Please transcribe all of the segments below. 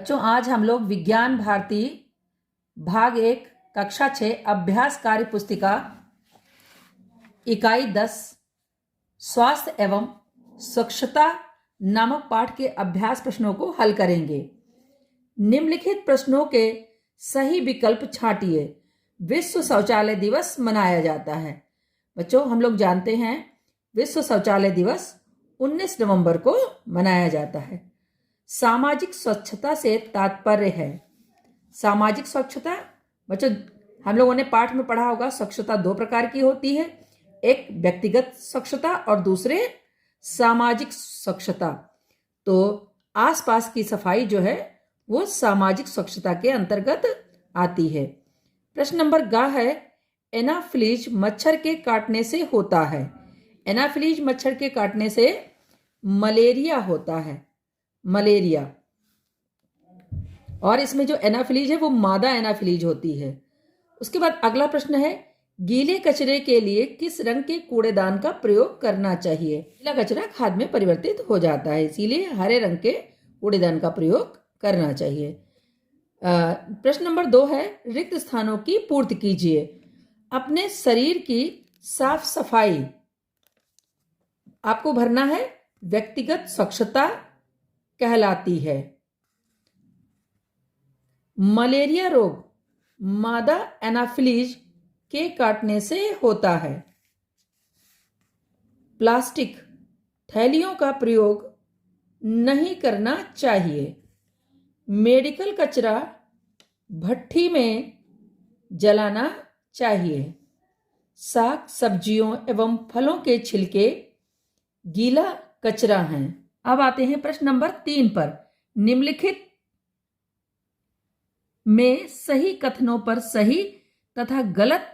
बच्चों, आज हम लोग विज्ञान भारती भाग 1 कक्षा 6 अभ्यास कार्य पुस्तिका इकाई 10 स्वास्थ्य एवं स्वच्छता नामक पाठ के अभ्यास प्रश्नों को हल करेंगे। निम्नलिखित प्रश्नों के सही विकल्प छांटिए। विश्व शौचालय दिवस मनाया जाता है। बच्चों, हम लोग जानते हैं विश्व शौचालय दिवस 19 नवंबर को मनाया जाता है। सामाजिक स्वच्छता से तात्पर्य है। सामाजिक स्वच्छता, बच्चों हम लोगों ने पाठ में पढ़ा होगा, स्वच्छता दो प्रकार की होती है, एक व्यक्तिगत स्वच्छता और दूसरे सामाजिक स्वच्छता। तो आसपास की सफाई जो है वो सामाजिक स्वच्छता के अंतर्गत आती है। प्रश्न नंबर ग है, एनाफिलीज मच्छर के काटने से होता है। एनाफिलीज मच्छर के काटने से मलेरिया होता है, मलेरिया। और इसमें जो एनाफिलीज है वो मादा एनाफिलीज होती है। उसके बाद अगला प्रश्न है, गीले कचरे के लिए किस रंग के कूड़ेदान का प्रयोग करना चाहिए। गीला कचरा खाद में परिवर्तित हो जाता है, इसीलिए हरे रंग के कूड़ेदान का प्रयोग करना चाहिए। प्रश्न नंबर 2 है, रिक्त स्थानों की पूर्ति कीजिए। अपने शरीर की साफ सफाई आपको भरना है, व्यक्तिगत स्वच्छता कहलाती है। मलेरिया रोग मादा एनाफिलीज के काटने से होता है। प्लास्टिक थैलियों का प्रयोग नहीं करना चाहिए। मेडिकल कचरा भट्ठी में जलाना चाहिए। साग सब्जियों एवं फलों के छिलके गीला कचरा हैं। अब आते हैं प्रश्न नंबर 3 पर। निम्नलिखित में सही कथनों पर सही तथा गलत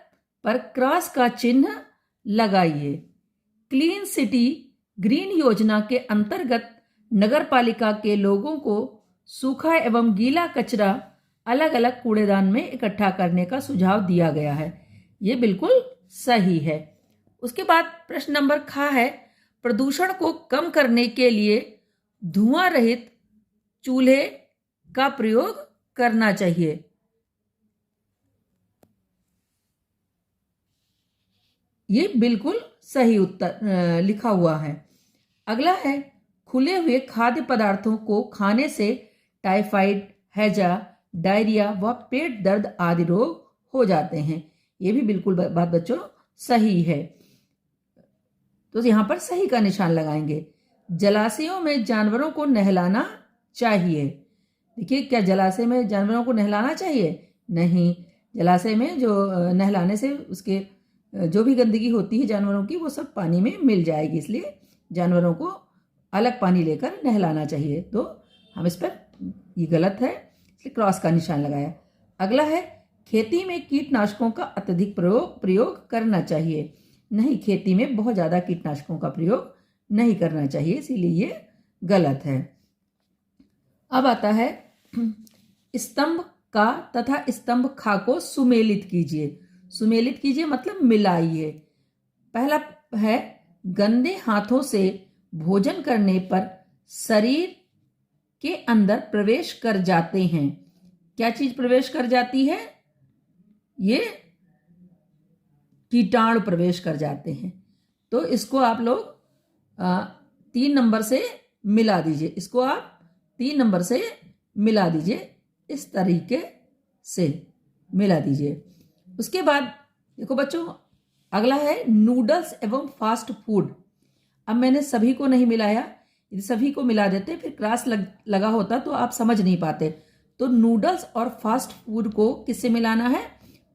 पर क्रॉस का चिन्ह लगाइए। क्लीन सिटी ग्रीन योजना के अंतर्गत नगरपालिका के लोगों को सूखा एवं गीला कचरा अलग अलग कूड़ेदान में इकट्ठा करने का सुझाव दिया गया है। ये बिल्कुल सही है। उसके बाद प्रश्न नंबर ख है, प्रदूषण को कम करने के लिए धुआं रहित चूल्हे का प्रयोग करना चाहिए। ये बिल्कुल सही उत्तर लिखा हुआ है। अगला है, खुले हुए खाद्य पदार्थों को खाने से टाइफाइड, हैजा, डायरिया व पेट दर्द आदि रोग हो जाते हैं। ये भी बिल्कुल बात बच्चों सही है। तो यहाँ पर सही का निशान लगाएंगे। जलाशयों में जानवरों को नहलाना चाहिए। देखिए, क्या जलाशय में जानवरों को नहलाना चाहिए? नहीं। जलाशय में जो नहलाने से उसके जो भी गंदगी होती है जानवरों की वो सब पानी में मिल जाएगी, इसलिए जानवरों को अलग पानी लेकर नहलाना चाहिए। तो हम इस पर ये गलत है, इसलिए क्रॉस का निशान लगाया। अगला है, खेती में कीटनाशकों का अत्यधिक प्रयोग करना चाहिए। नहीं, खेती में बहुत ज़्यादा कीटनाशकों का प्रयोग नहीं करना चाहिए, इसीलिए ये गलत है। अब आता है, स्तंभ का तथा स्तंभ खा को सुमेलित कीजिए। सुमेलित कीजिए मतलब मिलाइए। पहला है, गंदे हाथों से भोजन करने पर शरीर के अंदर प्रवेश कर जाते हैं। क्या चीज प्रवेश कर जाती है? ये कीटाणु प्रवेश कर जाते हैं। तो इसको आप लोग 3 नंबर से मिला दीजिए। इसको आप 3 नंबर से मिला दीजिए, इस तरीके से मिला दीजिए। उसके बाद देखो बच्चों, अगला है, नूडल्स एवं फास्ट फूड। अब मैंने सभी को नहीं मिलाया, यदि सभी को मिला देते फिर क्रॉस लगा होता तो आप समझ नहीं पाते। तो नूडल्स और फास्ट फूड को किससे मिलाना है?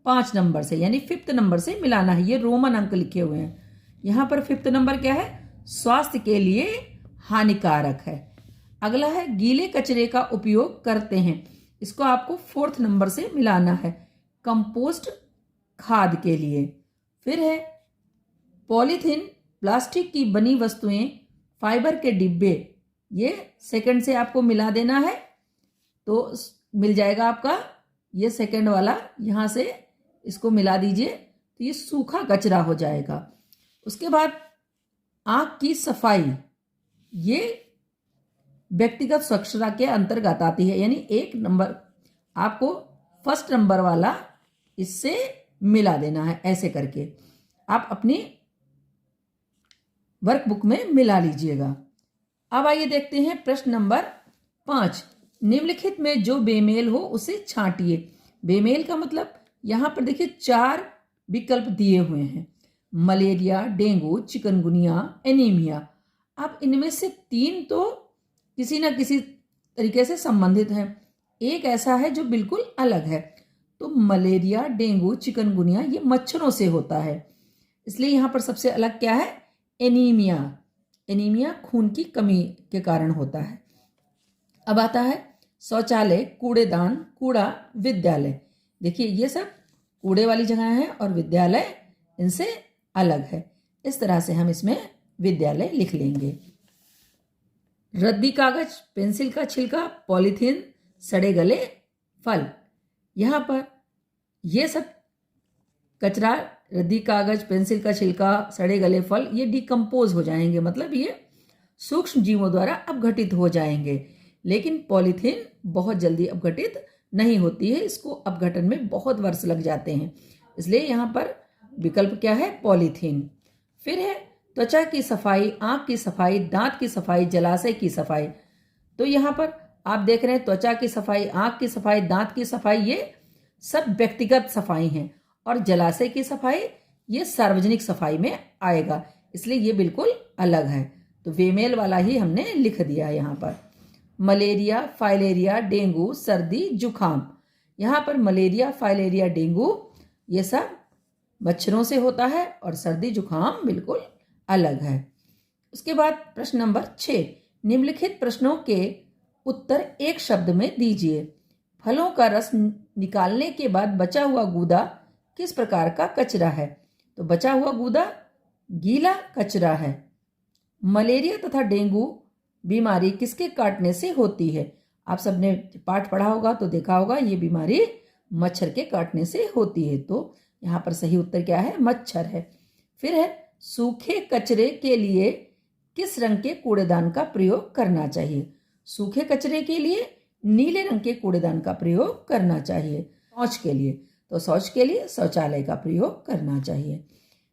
5 नंबर से, यानी 5th नंबर से मिलाना है। ये रोमन अंक लिखे हुए हैं। यहाँ पर 5th नंबर क्या है? स्वास्थ्य के लिए हानिकारक है। अगला है, गीले कचरे का उपयोग करते हैं। इसको आपको 4th नंबर से मिलाना है, कंपोस्ट खाद के लिए। फिर है, पॉलीथीन प्लास्टिक की बनी वस्तुएं, फाइबर के डिब्बे, ये 2nd से आपको मिला देना है। तो मिल जाएगा आपका ये 2nd वाला, यहाँ से इसको मिला दीजिए तो ये सूखा कचरा हो जाएगा। उसके बाद आँख की सफाई, ये व्यक्तिगत स्वच्छता के अंतर्गत आती है। यानी एक नंबर आपको फर्स्ट नंबर वाला इससे मिला देना है। ऐसे करके आप अपनी वर्कबुक में मिला लीजिएगा। अब आइए देखते हैं प्रश्न नंबर 5। निम्नलिखित में जो बेमेल हो उसे छांटिए। बेमेल का मतलब यहां पर देखिए 4 विकल्प दिए हुए हैं, मलेरिया, डेंगू, चिकनगुनिया, एनीमिया। अब इनमें से 3 तो किसी न किसी तरीके से संबंधित हैं, एक ऐसा है जो बिल्कुल अलग है। तो मलेरिया, डेंगू, चिकनगुनिया ये मच्छरों से होता है, इसलिए यहाँ पर सबसे अलग क्या है, एनीमिया। एनीमिया खून की कमी के कारण होता है। अब आता है शौचालय, कूड़ेदान, कूड़ा, विद्यालय। देखिए ये सब कूड़े वाली जगह है और विद्यालय इनसे अलग है। इस तरह से हम इसमें विद्यालय लिख लेंगे। रद्दी कागज, पेंसिल का छिलका, पॉलीथीन, सड़े गले फल। यहाँ पर ये सब कचरा, रद्दी कागज, पेंसिल का छिलका, सड़े गले फल, ये डिकम्पोज हो जाएंगे, मतलब ये सूक्ष्म जीवों द्वारा अपघटित हो जाएंगे। लेकिन पॉलीथीन बहुत जल्दी अपघटित नहीं होती है, इसको अपघटन में बहुत वर्ष लग जाते हैं, इसलिए यहाँ पर विकल्प क्या है, पॉलीथीन। फिर है त्वचा की सफाई, आंख की सफाई, दांत की सफाई, जलाशय की सफाई। तो यहाँ पर आप देख रहे हैं त्वचा की सफाई, आंख की सफाई, दांत की सफाई, ये सब व्यक्तिगत सफाई हैं, और जलाशय की सफाई ये सार्वजनिक सफाई में आएगा, इसलिए ये बिल्कुल अलग है। तो बेमेल वाला ही हमने लिख दिया यहाँ पर। मलेरिया, फाइलेरिया, डेंगू, सर्दी, जुखाम। यहाँ पर मलेरिया, फाइलेरिया, डेंगू ये सब मच्छरों से होता है, और सर्दी जुखाम बिल्कुल अलग है। उसके बाद प्रश्न नंबर 6। निम्नलिखित प्रश्नों के उत्तर एक शब्द में दीजिए। फलों का रस निकालने के बाद बचा हुआ गूदा किस प्रकार का कचरा है? तो बचा हुआ गूदा गीला कचरा है। मलेरिया तथा डेंगू बीमारी किसके काटने से होती है? आप सबने पाठ पढ़ा होगा तो देखा होगा, ये बीमारी मच्छर के काटने से होती है। तो यहाँ पर सही उत्तर क्या है, मच्छर है। फिर है सूखे कचरे के लिए किस रंग के कूड़ेदान का प्रयोग करना चाहिए? सूखे कचरे के लिए नीले रंग के कूड़ेदान का प्रयोग करना चाहिए। शौच के लिए तो शौच के लिए शौचालय का प्रयोग करना चाहिए।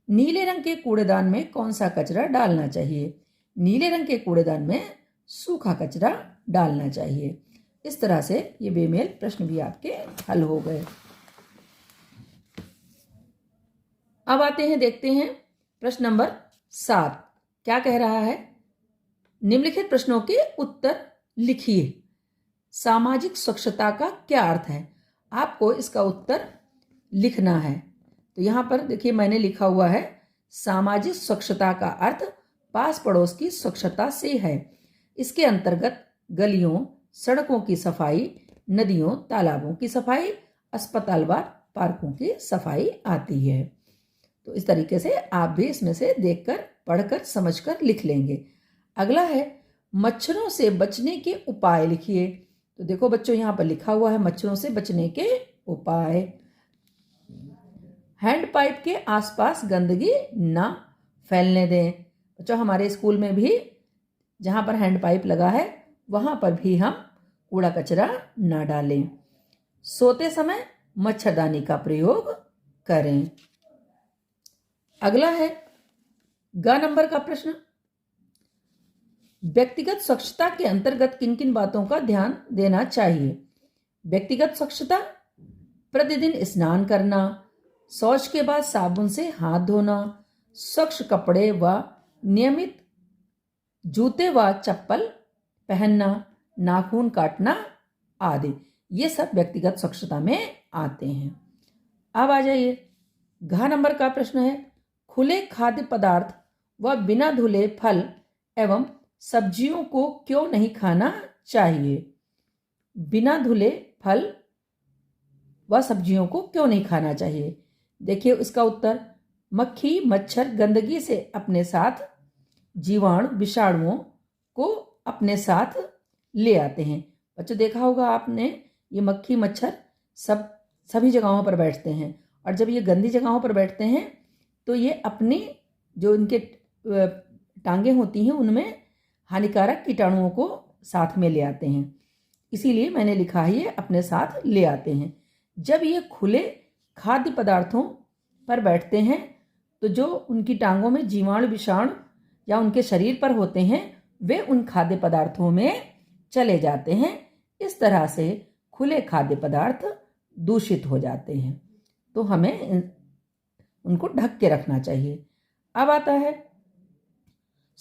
नीले रंग के कूड़ेदान में कौन सा कचरा डालना चाहिए? नीले रंग के कूड़ेदान में सूखा कचरा डालना चाहिए। इस तरह से ये बेमेल प्रश्न भी आपके हल हो गए। अब आते हैं, देखते हैं प्रश्न नंबर 7 क्या कह रहा है। निम्नलिखित प्रश्नों के उत्तर लिखिए। सामाजिक स्वच्छता का क्या अर्थ है? आपको इसका उत्तर लिखना है। तो यहाँ पर देखिए मैंने लिखा हुआ है, सामाजिक स्वच्छता का अर्थ पास पड़ोस की स्वच्छता से है। इसके अंतर्गत गलियों, सड़कों की सफाई, नदियों, तालाबों की सफाई, अस्पताल व पार्कों की सफाई आती है। तो इस तरीके से आप भी इसमें से देखकर, पढ़कर, समझकर लिख लेंगे। अगला है मच्छरों से बचने के उपाय लिखिए। तो देखो बच्चों, यहाँ पर लिखा हुआ है मच्छरों से बचने के उपाय। हैंडपाइप के आसपास गंदगी ना फैलने दें। बच्चों हमारे स्कूल में भी जहाँ पर हैंडपाइप लगा है वहाँ पर भी हम कूड़ा कचरा ना डालें। सोते समय मच्छरदानी का प्रयोग करें। अगला है ग नंबर का प्रश्न। व्यक्तिगत स्वच्छता के अंतर्गत किन किन बातों का ध्यान देना चाहिए? व्यक्तिगत स्वच्छता, प्रतिदिन स्नान करना, शौच के बाद साबुन से हाथ धोना, स्वच्छ कपड़े व नियमित जूते व चप्पल पहनना, नाखून काटना आदि, ये सब व्यक्तिगत स्वच्छता में आते हैं। अब आ जाइए, घ नंबर का प्रश्न है, खुले खाद्य पदार्थ व बिना धुले फल एवं सब्जियों को क्यों नहीं खाना चाहिए? बिना धुले फल व सब्जियों को क्यों नहीं खाना चाहिए? देखिए इसका उत्तर, मक्खी मच्छर गंदगी से अपने साथ जीवाणु विषाणुओं को अपने साथ ले आते हैं। बच्चों देखा होगा आपने, ये मक्खी मच्छर सभी जगहों पर बैठते हैं, और जब ये गंदी जगहों पर बैठते हैं तो ये अपनी जो इनके टांगे होती हैं उनमें हानिकारक कीटाणुओं को साथ में ले आते हैं, इसीलिए मैंने लिखा है ये अपने साथ ले आते हैं। जब ये खुले खाद्य पदार्थों पर बैठते हैं तो जो उनकी टांगों में जीवाणु विषाणु या उनके शरीर पर होते हैं वे उन खाद्य पदार्थों में चले जाते हैं। इस तरह से खुले खाद्य पदार्थ दूषित हो जाते हैं, तो हमें उनको ढक के रखना चाहिए। अब आता है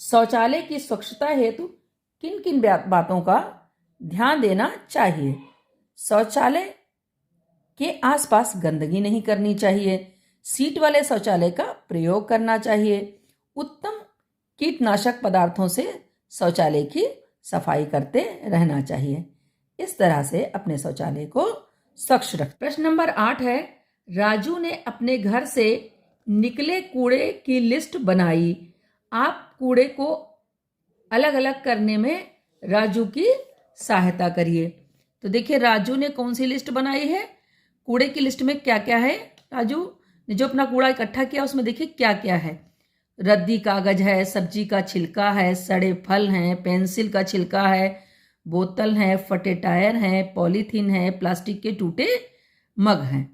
शौचालय की स्वच्छता हेतु किन किन बातों का ध्यान देना चाहिए। शौचालय के आसपास गंदगी नहीं करनी चाहिए। सीट वाले शौचालय का प्रयोग करना चाहिए। उत्तम कीटनाशक पदार्थों से शौचालय की सफाई करते रहना चाहिए। इस तरह से अपने शौचालय को स्वच्छ रख। प्रश्न नंबर 8 है, राजू ने अपने घर से निकले कूड़े की लिस्ट बनाई। आप कूड़े को अलग अलग करने में राजू की सहायता करिए। तो देखिए राजू ने कौन सी लिस्ट बनाई है। कूड़े की लिस्ट में क्या क्या है, राजू ने जो अपना कूड़ा इकट्ठा किया उसमें देखिए क्या क्या है। रद्दी कागज है, सब्जी का छिलका है, सड़े फल हैं, पेंसिल का छिलका है, बोतल है, फटे टायर हैं, पॉलीथीन है, प्लास्टिक के टूटे मग हैं।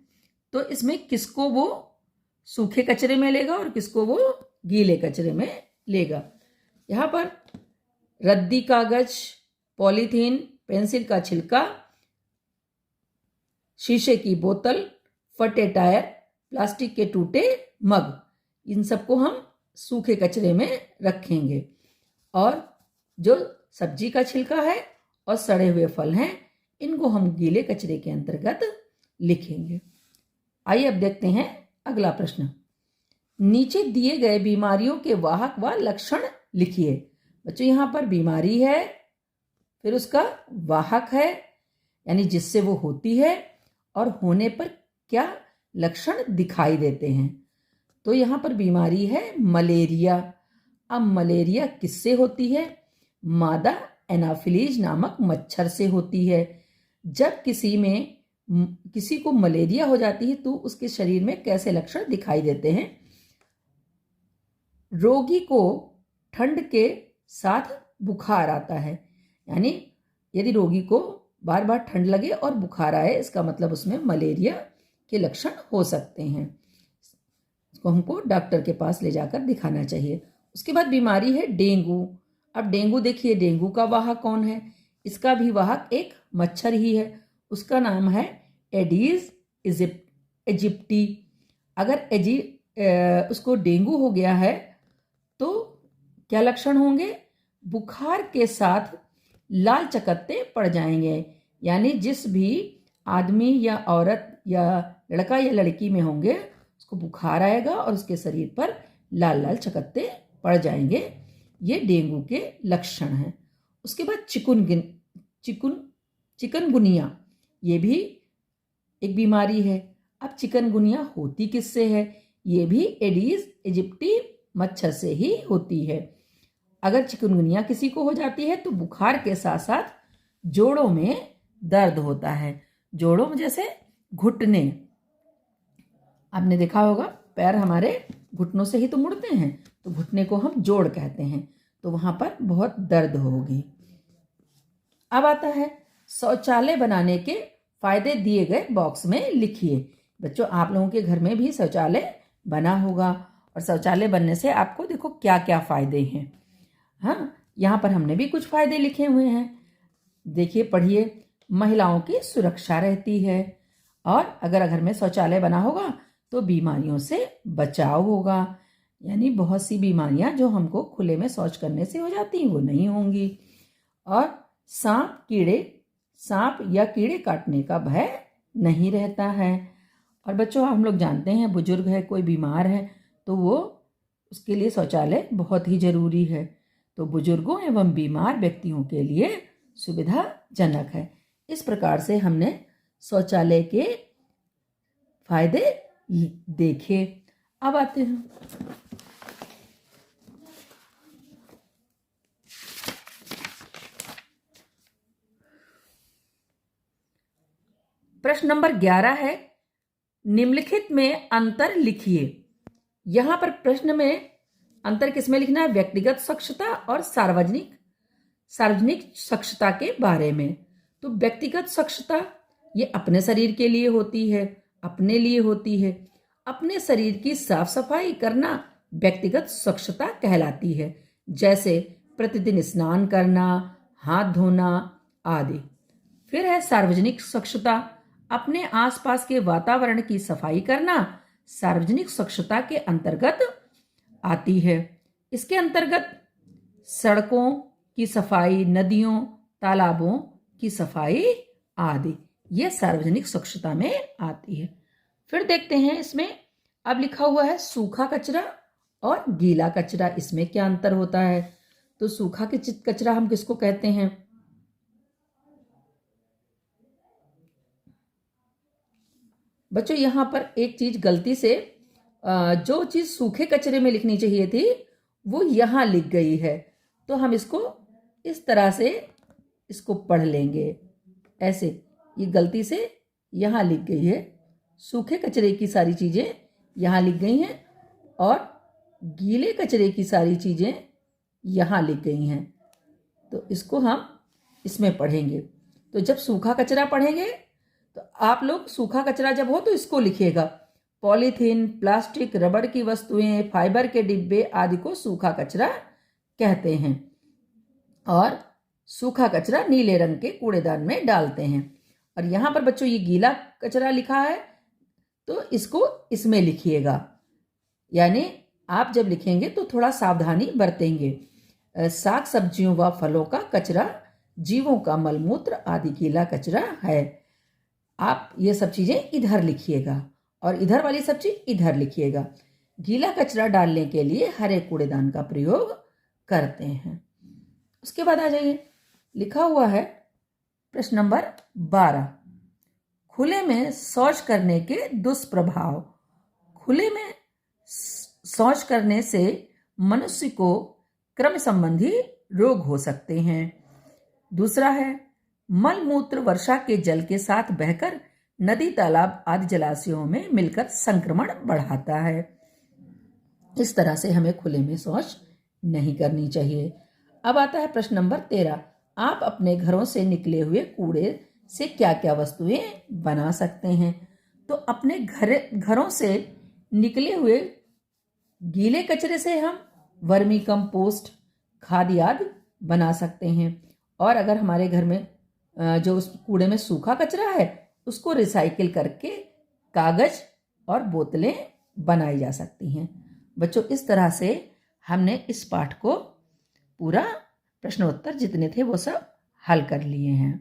तो इसमें किसको वो सूखे कचरे में लेगा और किसको वो गीले कचरे में लेगा। यहाँ पर रद्दी कागज, पॉलीथीन, पेंसिल का छिलका, शीशे की बोतल, फटे टायर, प्लास्टिक के टूटे मग, इन सबको हम सूखे कचरे में रखेंगे। और जो सब्जी का छिलका है और सड़े हुए फल हैं इनको हम गीले कचरे के अंतर्गत लिखेंगे। आइए अब देखते हैं अगला प्रश्न। नीचे दिए गए बीमारियों के वाहक व लक्षण लिखिए। बच्चों यहाँ पर बीमारी है, फिर उसका वाहक है यानी जिससे वो होती है, और होने पर क्या लक्षण दिखाई देते हैं। तो यहाँ पर बीमारी है मलेरिया। अब मलेरिया किससे होती है? मादा एनाफिलीज नामक मच्छर से होती है। जब किसी को मलेरिया हो जाती है तो उसके शरीर में कैसे लक्षण दिखाई देते हैं? रोगी को ठंड के साथ बुखार आता है, यानी यदि रोगी को बार बार ठंड लगे और बुखार आए इसका मतलब उसमें मलेरिया के लक्षण हो सकते हैं। इसको हमको डॉक्टर के पास ले जाकर दिखाना चाहिए। उसके बाद बीमारी है डेंगू। अब डेंगू देखिए, डेंगू का वाहक कौन है? इसका भी वाहक एक मच्छर ही है, उसका नाम है एडीज इजिप्टी। अगर उसको डेंगू हो गया है तो क्या लक्षण होंगे? बुखार के साथ लाल चकत्ते पड़ जाएंगे, यानी जिस भी आदमी या औरत या लड़का या लड़की में होंगे उसको बुखार आएगा और उसके शरीर पर लाल लाल चकत्ते पड़ जाएंगे। ये डेंगू के लक्षण हैं। उसके बाद चिकनगुनिया, ये भी एक बीमारी है। अब चिकनगुनिया होती किससे है? ये भी एडीज इजिप्टी मच्छर से ही होती है। अगर चिकनगुनिया किसी को हो जाती है तो बुखार के साथ साथ जोड़ों में दर्द होता है। जोड़ों में जैसे घुटने, आपने देखा होगा पैर हमारे घुटनों से ही तो मुड़ते हैं, तो घुटने को हम जोड़ कहते हैं, तो वहां पर बहुत दर्द होगी। अब आता है शौचालय बनाने के फायदे दिए गए बॉक्स में लिखिए। बच्चों आप लोगों के घर में भी शौचालय बना होगा और शौचालय बनने से आपको देखो क्या क्या फायदे हैं। हाँ, यहाँ पर हमने भी कुछ फायदे लिखे हुए हैं, देखिए पढ़िए। महिलाओं की सुरक्षा रहती है, और अगर घर में शौचालय बना होगा तो बीमारियों से बचाव होगा, यानी बहुत सी बीमारियां जो हमको खुले में शौच करने से हो जाती हैं वो नहीं होंगी। और सांप या कीड़े काटने का भय नहीं रहता है। और बच्चों हम लोग जानते हैं बुजुर्ग है, कोई बीमार है तो वो उसके लिए शौचालय बहुत ही जरूरी है, तो बुजुर्गों एवं बीमार व्यक्तियों के लिए सुविधाजनक है। इस प्रकार से हमने शौचालय के फायदे देखे। अब आते हैं प्रश्न नंबर 11 है, निम्नलिखित में अंतर लिखिए। यहां पर प्रश्न में अंतर किसमें लिखना है? व्यक्तिगत स्वच्छता और सार्वजनिक सार्वजनिक स्वच्छता के बारे में। तो व्यक्तिगत स्वच्छता ये अपने शरीर के लिए होती है, अपने लिए होती है। अपने शरीर की साफ सफाई करना व्यक्तिगत स्वच्छता कहलाती है, जैसे प्रतिदिन स्नान करना, हाथ धोना आदि। फिर है सार्वजनिक स्वच्छता, अपने आसपास के वातावरण की सफाई करना सार्वजनिक स्वच्छता के अंतर्गत आती है। इसके अंतर्गत सड़कों की सफाई, नदियों, तालाबों की सफाई आदि ये सार्वजनिक स्वच्छता में आती है। फिर देखते हैं इसमें अब लिखा हुआ है सूखा कचरा और गीला कचरा, इसमें क्या अंतर होता है। तो सूखा कचरा हम किसको कहते हैं? बच्चों यहाँ पर एक चीज गलती से जो चीज सूखे कचरे में लिखनी चाहिए थी वो यहाँ लिख गई है, तो हम इसको इस तरह से इसको पढ़ लेंगे ऐसे। ये गलती से यहाँ लिख गई है, सूखे कचरे की सारी चीजें यहाँ लिख गई हैं और गीले कचरे की सारी चीजें यहाँ लिख गई हैं। तो इसको हम इसमें पढ़ेंगे। तो जब सूखा कचरा पढ़ेंगे तो आप लोग सूखा कचरा जब हो तो इसको लिखिएगा। पॉलीथीन, प्लास्टिक, रबड़ की वस्तुएं, फाइबर के डिब्बे आदि को सूखा कचरा कहते हैं और सूखा कचरा नीले रंग के कूड़ेदान में डालते हैं। और यहाँ पर बच्चों ये गीला कचरा लिखा है तो इसको इसमें लिखिएगा, यानी आप जब लिखेंगे तो थोड़ा सावधानी बरतेंगे। साग सब्जियों व फलों का कचरा, जीवों का मलमूत्र आदि गीला कचरा है। आप ये सब चीजें इधर लिखिएगा और इधर वाली सब चीज इधर लिखिएगा। गीला कचरा डालने के लिए हरे कूड़ेदान का प्रयोग करते हैं। उसके बाद आ जाइए, लिखा हुआ है प्रश्न नंबर 12, खुले में शौच करने के दुष्प्रभाव। खुले में शौच करने से मनुष्य को क्रम संबंधी रोग हो सकते हैं। दूसरा है मल मूत्र वर्षा के जल के साथ बहकर नदी, तालाब आदि जलाशयों में मिलकर संक्रमण बढ़ाता है। इस तरह से हमें खुले में शौच नहीं करनी चाहिए। अब आता है प्रश्न नंबर 13, आप अपने घरों से निकले हुए कूड़े से क्या क्या वस्तुएं बना सकते हैं। तो अपने घरों से निकले हुए गीले कचरे से हम वर्मी कंपोस्ट, खाद आदि बना सकते हैं। और अगर हमारे घर में जो उस कूड़े में सूखा कचरा है उसको रिसाइकिल करके कागज और बोतलें बनाई जा सकती हैं। बच्चों इस तरह से हमने इस पाठ को पूरा प्रश्नोत्तर जितने थे वो सब हल कर लिए हैं।